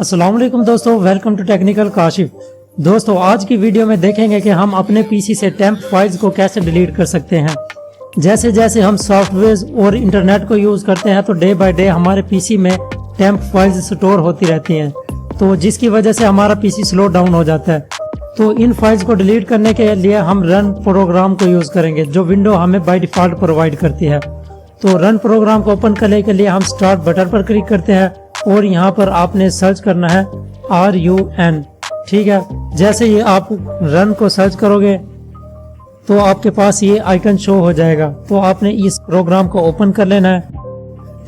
अस्सलाम वालेकुम दोस्तों, वेलकम टू टेक्निकल काशिफ। दोस्तों आज की वीडियो में देखेंगे कि हम अपने पीसी से टेम्प फाइल्स को कैसे डिलीट कर सकते हैं। जैसे जैसे हम सॉफ्टवेयर और इंटरनेट को यूज़ करते हैं तो डे बाय डे हमारे पीसी में टेम्प फाइल्स स्टोर होती रहती हैं, तो जिसकी वजह से हमारा पीसी स्लो डाउन हो जाता है। तो इन फाइल्स को डिलीट करने के लिए हम रन प्रोग्राम को यूज़ करेंगे, जो विंडो हमें बाय डिफ़ॉल्ट प्रोवाइड करती है। तो रन प्रोग्राम को ओपन करने के लिए हम स्टार्ट बटन पर क्लिक करते हैं और यहाँ पर आपने सर्च करना है RUN। ठीक है, जैसे ये आप रन को सर्च करोगे तो आपके पास ये आइकन शो हो जाएगा। तो आपने इस प्रोग्राम को ओपन कर लेना है।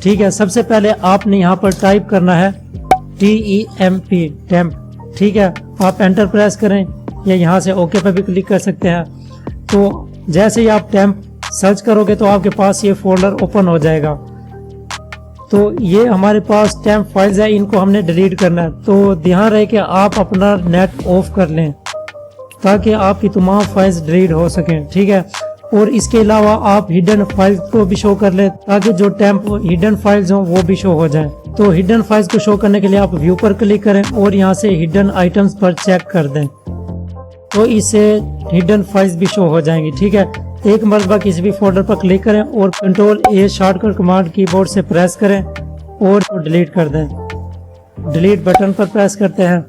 ठीक है, सबसे पहले आपने यहाँ पर टाइप करना है TEMP टेम्प। ठीक है, आप एंटर प्रेस करें या यहाँ से ओके पर भी क्लिक कर सकते हैं। तो जैसे ही आप टेम्प सर्च करोगे तो आपके पास ये फोल्डर ओपन हो जाएगा। तो ये हमारे पास टेम्प फाइल्स है, इनको हमने डिलीट करना है। तो ध्यान रहे कि आप अपना नेट ऑफ कर लें ताकि आपकी तमाम फाइल्स डिलीट हो सकें। ठीक है, और इसके अलावा आप हिडन फाइल्स को भी शो कर लें ताकि जो टेम्प हिडन फाइल्स हों वो भी शो हो जाएं। तो हिडन फाइल्स को शो करने के लिए आप व्यू पर क्लिक करें और यहाँ से हिडन आइटम्स पर चेक कर दें, तो इससे हिडन फाइल्स भी शो हो जाएंगी। ठीक है, एक मरतबा किसी भी फोल्डर पर क्लिक करें और Ctrl+A शॉर्टकट कमांड कीबोर्ड से प्रेस करें और तो डिलीट कर दें। डिलीट बटन पर प्रेस करते हैं।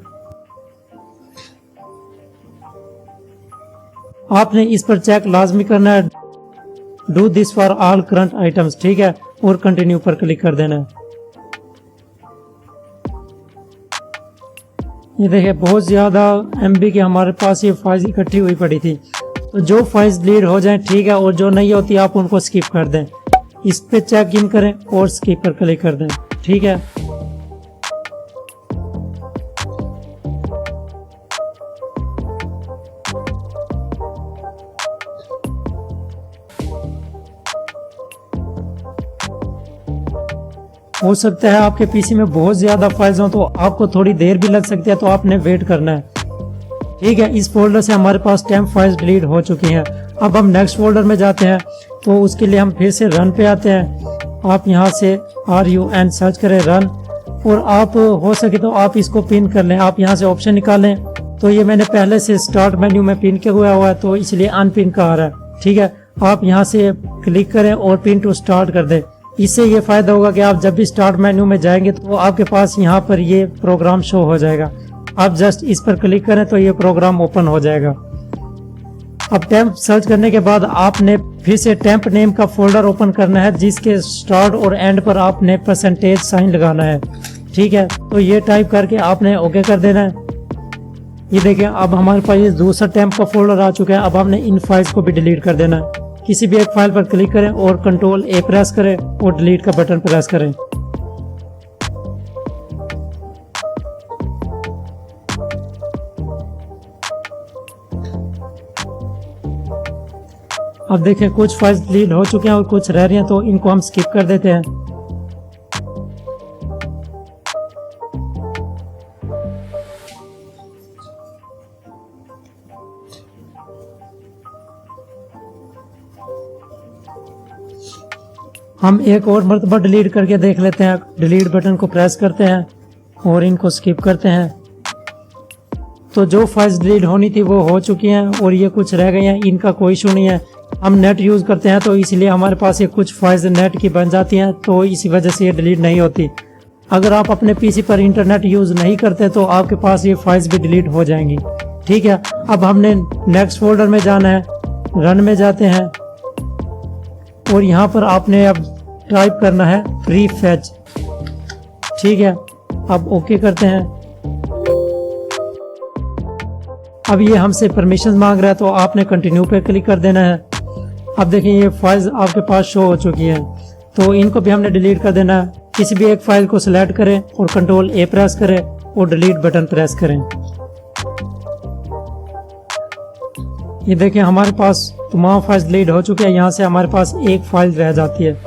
आपने इस पर चेक लाजमी करना है, do this for all current items. ठीक है, और कंटिन्यू पर क्लिक कर देना है। ये देखिए बहुत ज्यादा MB की हमारे पास ये फाइल्स इकट्ठी हुई पड़ी थी। तो जो फाइल्स डिलीट हो जाएं ठीक है, और जो नहीं होती आप उनको स्किप कर दें। इस पे चेक इन करें और स्किप पर क्लिक कर दें। ठीक है, हो सकता है आपके पीसी में बहुत ज्यादा फाइल्स हों तो आपको थोड़ी देर भी लग सकती है, तो आपने वेट करना है। ठीक है, इस फोल्डर से हमारे पास टेम्प फाइल्स डिलीट हो चुकी हैं। अब हम नेक्स्ट फोल्डर में जाते हैं, तो उसके लिए हम फिर से रन पे आते हैं। आप यहाँ से RUN सर्च करें रन, और आप हो सके तो आप इसको पिन कर लें। आप यहाँ से ऑप्शन निकालें, तो ये मैंने पहले से स्टार्ट मेन्यू में पिन किया हुआ है तो इसलिए अनपिन का आ रहा है। ठीक है, आप यहाँ से क्लिक करें और पिन टू स्टार्ट कर दें। इससे ये फायदा होगा कि आप जब भी स्टार्ट मेन्यू में जाएंगे तो आपके पास यहाँ पर ये प्रोग्राम शो हो जाएगा। आप जस्ट इस पर क्लिक करें तो ये प्रोग्राम ओपन हो जाएगा। अब टेम्प सर्च करने के बाद आपने फिर से टेम्प नेम का फोल्डर ओपन करना है, जिसके स्टार्ट और एंड पर आपने परसेंटेज साइन लगाना है। ठीक है, तो ये टाइप करके आपने ओके कर देना है। ये देखिए अब हमारे पास ये दूसरा टेम्प का फोल्डर आ चुका है। अब हमने इन फाइल्स को भी डिलीट कर देना है। किसी भी एक फाइल पर क्लिक करें और Ctrl+A प्रेस करें और डिलीट का बटन प्रेस करें। अब देखें कुछ फाइल्स डिलीट हो चुके हैं और कुछ रह रही हैं, तो इनको हम स्किप कर देते हैं। हम एक और मरतबा डिलीट करके देख लेते हैं। डिलीट बटन को प्रेस करते हैं और इनको स्किप करते हैं। तो जो फाइल्स डिलीट होनी थी वो हो चुकी हैं और ये कुछ रह गई हैं, इनका कोई इशू नहीं है। हम नेट यूज़ करते हैं तो इसलिए हमारे पास ये कुछ फाइल्स नेट की बन जाती हैं, तो इसी वजह से ये डिलीट नहीं होती। अगर आप अपने पीसी पर इंटरनेट यूज़ नहीं करते तो आपके पास ये फाइल्स भी डिलीट हो जाएंगी। ठीक है, अब हमने नेक्स्ट फोल्डर में जाना है। रन में जाते हैं और यहाँ पर आपने अब टाइप करना है प्रीफेच। ठीक है, अब ओके करते हैं। अब ये हमसे परमिशन मांग रहा है, तो आपने कंटिन्यू पे क्लिक कर देना है। अब देखिए ये फाइल्स आपके पास शो हो चुकी हैं, तो इनको भी हमने डिलीट कर देना है। किसी भी एक फाइल को सिलेक्ट करें और Ctrl+A प्रेस करें और डिलीट बटन प्रेस करें। ये देखिए हमारे पास तमाम फाइल्स डिलीट हो चुके हैं। यहाँ से हमारे पास एक फाइल रह जाती है।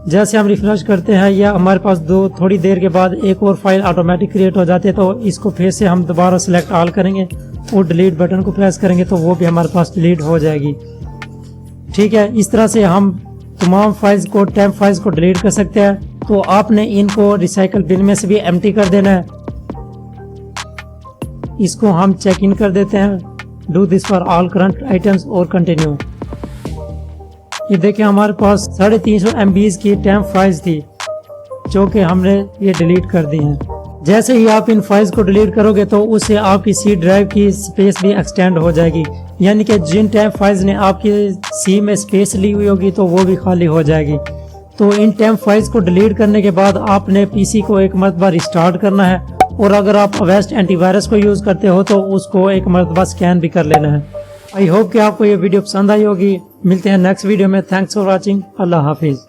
जैसे हम रिफ्रेश करते हैं या हमारे पास थोड़ी देर के बाद एक और फाइल ऑटोमेटिक क्रिएट हो जाती है, तो इसको फिर से हम दोबारा सिलेक्ट ऑल करेंगे और डिलीट बटन को प्रेस करेंगे तो वो भी हमारे पास डिलीट हो जाएगी। ठीक है, इस तरह से हम तमाम फाइल्स को टेम्प फाइल्स को डिलीट कर सकते हैं। तो आपने इनको रिसाइकल बिन में से भी एम्प्टी कर देना है। इसको हम चेक इन कर देते हैं। Do this for all current items और कंटिन्यू। ये देखिए हमारे पास 350 MB की टेम्प फाइल्स थी जो कि हमने ये डिलीट कर दी हैं। जैसे ही आप इन फाइल्स को डिलीट करोगे तो उससे आपकी सी ड्राइव की स्पेस भी एक्सटेंड हो जाएगी, यानी कि जिन टेम्प फाइल्स ने आपकी सी में स्पेस ली हुई होगी तो वो भी खाली हो जाएगी। तो इन टेम्प फाइल्स को डिलीट करने के बाद आपने पीसी को एक मरतबा रिस्टार्ट करना है, और अगर आप अवेस्ट एंटीवायरस को यूज़ करते हो तो उसको एक मरतबा स्कैन भी कर लेना है। आई होप कि आपको ये वीडियो पसंद आई होगी। मिलते हैं नेक्स्ट वीडियो में। Thanks for watching. अल्लाह हाफिज़।